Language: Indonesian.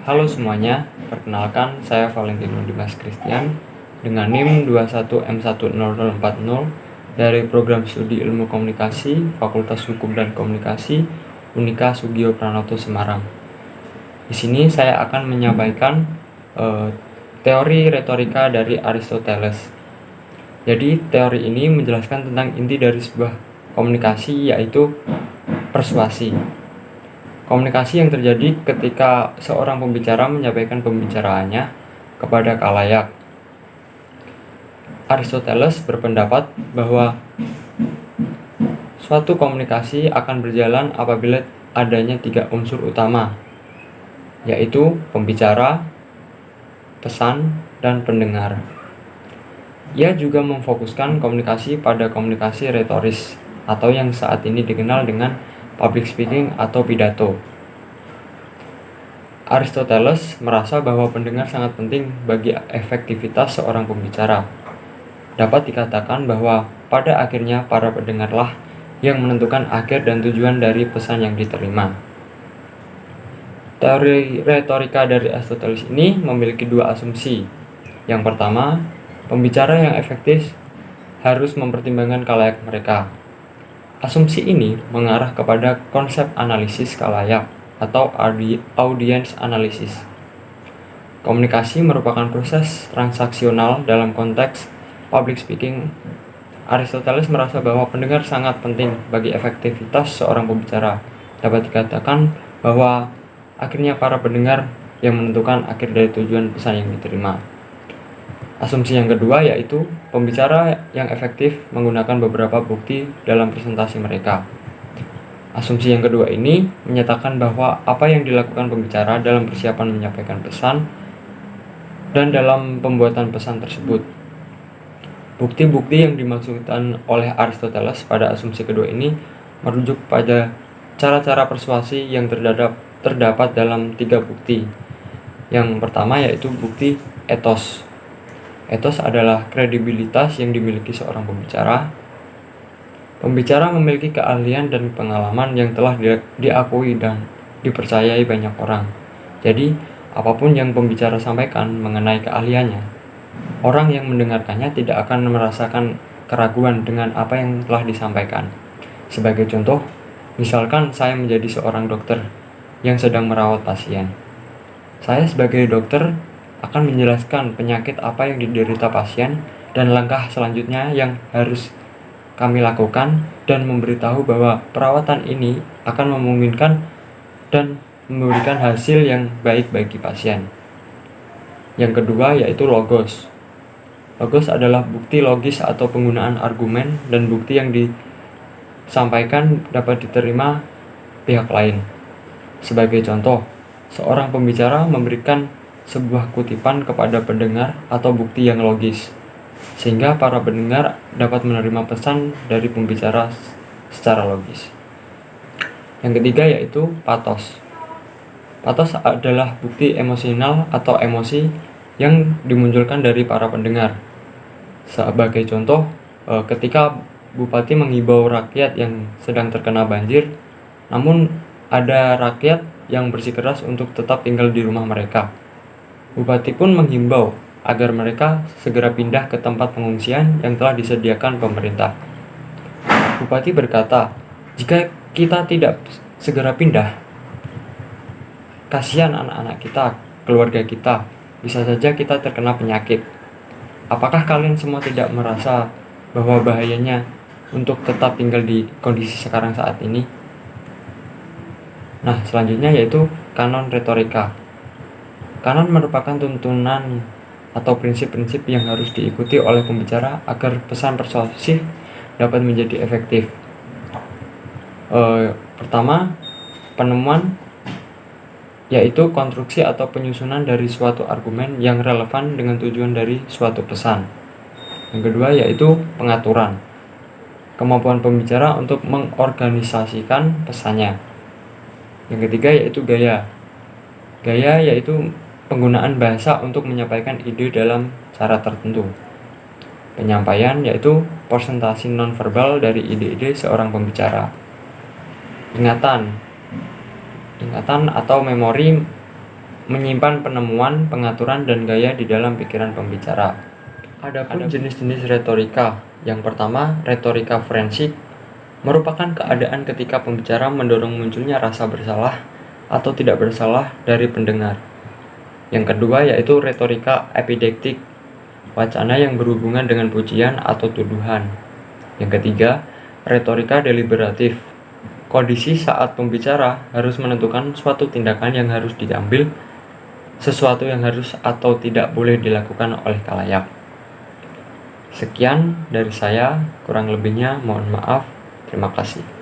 Halo semuanya, perkenalkan saya Valentino Dimas Christian dengan NIM 21M10040 dari Program Studi Ilmu Komunikasi Fakultas Hukum dan Komunikasi Unika Sugio Pranoto Semarang. Di sini saya akan menyampaikan teori retorika dari Aristoteles. Jadi teori ini menjelaskan tentang inti dari sebuah komunikasi, yaitu persuasi. Komunikasi yang terjadi ketika seorang pembicara menyampaikan pembicaraannya kepada khalayak. Aristoteles berpendapat bahwa suatu komunikasi akan berjalan apabila adanya 3 unsur utama, yaitu pembicara, pesan, dan pendengar. Ia juga memfokuskan komunikasi pada komunikasi retoris, atau yang saat ini dikenal dengan public speaking atau pidato. Aristoteles merasa bahwa pendengar sangat penting bagi efektivitas seorang pembicara. Dapat dikatakan bahwa pada akhirnya para pendengarlah yang menentukan akhir dan tujuan dari pesan yang diterima. Teori retorika dari Aristoteles ini memiliki 2 asumsi. Yang pertama, pembicara yang efektif harus mempertimbangkan khalayak mereka. Asumsi ini mengarah kepada konsep analisis khalayak atau audience analysis. Komunikasi merupakan proses transaksional dalam konteks public speaking. Aristoteles merasa bahwa pendengar sangat penting bagi efektivitas seorang pembicara. Dapat dikatakan bahwa akhirnya para pendengar yang menentukan akhir dari tujuan pesan yang diterima. Asumsi yang kedua yaitu pembicara yang efektif menggunakan beberapa bukti dalam presentasi mereka. Asumsi yang kedua ini menyatakan bahwa apa yang dilakukan pembicara dalam persiapan menyampaikan pesan dan dalam pembuatan pesan tersebut. Bukti-bukti yang dimaksudkan oleh Aristoteles pada asumsi kedua ini merujuk pada cara-cara persuasi yang terdapat dalam 3 bukti. Yang pertama yaitu bukti etos. Etos adalah kredibilitas yang dimiliki seorang pembicara. Pembicara memiliki keahlian dan pengalaman yang telah diakui dan dipercayai banyak orang. Jadi, apapun yang pembicara sampaikan mengenai keahliannya, orang yang mendengarkannya tidak akan merasakan keraguan dengan apa yang telah disampaikan. Sebagai contoh, misalkan saya menjadi seorang dokter yang sedang merawat pasien. Saya sebagai dokter akan menjelaskan penyakit apa yang diderita pasien dan langkah selanjutnya yang harus kami lakukan dan memberitahu bahwa perawatan ini akan memungkinkan dan memberikan hasil yang baik bagi pasien. Yang kedua yaitu logos. Logos adalah bukti logis atau penggunaan argumen dan bukti yang disampaikan dapat diterima pihak lain. Sebagai contoh, seorang pembicara memberikan sebuah kutipan kepada pendengar atau bukti yang logis, sehingga para pendengar dapat menerima pesan dari pembicara secara logis. Yang ketiga yaitu patos. Patos adalah bukti emosional atau emosi yang dimunculkan dari para pendengar. Sebagai contoh, ketika bupati mengimbau rakyat yang sedang terkena banjir, namun ada rakyat yang bersikeras untuk tetap tinggal di rumah mereka. Bupati pun menghimbau agar mereka segera pindah ke tempat pengungsian yang telah disediakan pemerintah. Bupati berkata, "Jika kita tidak segera pindah, kasihan anak-anak kita, keluarga kita, bisa saja kita terkena penyakit. Apakah kalian semua tidak merasa bahwa bahayanya untuk tetap tinggal di kondisi sekarang saat ini?" Nah, selanjutnya yaitu kanon retorika. Kanon merupakan tuntunan atau prinsip-prinsip yang harus diikuti oleh pembicara agar pesan persuasif dapat menjadi efektif. Pertama, penemuan yaitu konstruksi atau penyusunan dari suatu argumen yang relevan dengan tujuan dari suatu pesan. Yang kedua yaitu pengaturan. Kemampuan pembicara untuk mengorganisasikan pesannya. Yang ketiga yaitu gaya. Gaya yaitu penggunaan bahasa untuk menyampaikan ide dalam cara tertentu. Penyampaian yaitu presentasi nonverbal dari ide-ide seorang pembicara. Ingatan atau memori menyimpan penemuan, pengaturan, dan gaya di dalam pikiran pembicara. Adapun jenis-jenis retorika, yang pertama, retorika forensik, merupakan keadaan ketika pembicara mendorong munculnya rasa bersalah atau tidak bersalah dari pendengar. Yang kedua yaitu retorika epidektik, wacana yang berhubungan dengan pujian atau tuduhan. Yang ketiga, retorika deliberatif, kondisi saat pembicara harus menentukan suatu tindakan yang harus diambil, sesuatu yang harus atau tidak boleh dilakukan oleh khalayak. Sekian dari saya, kurang lebihnya mohon maaf. Terima kasih.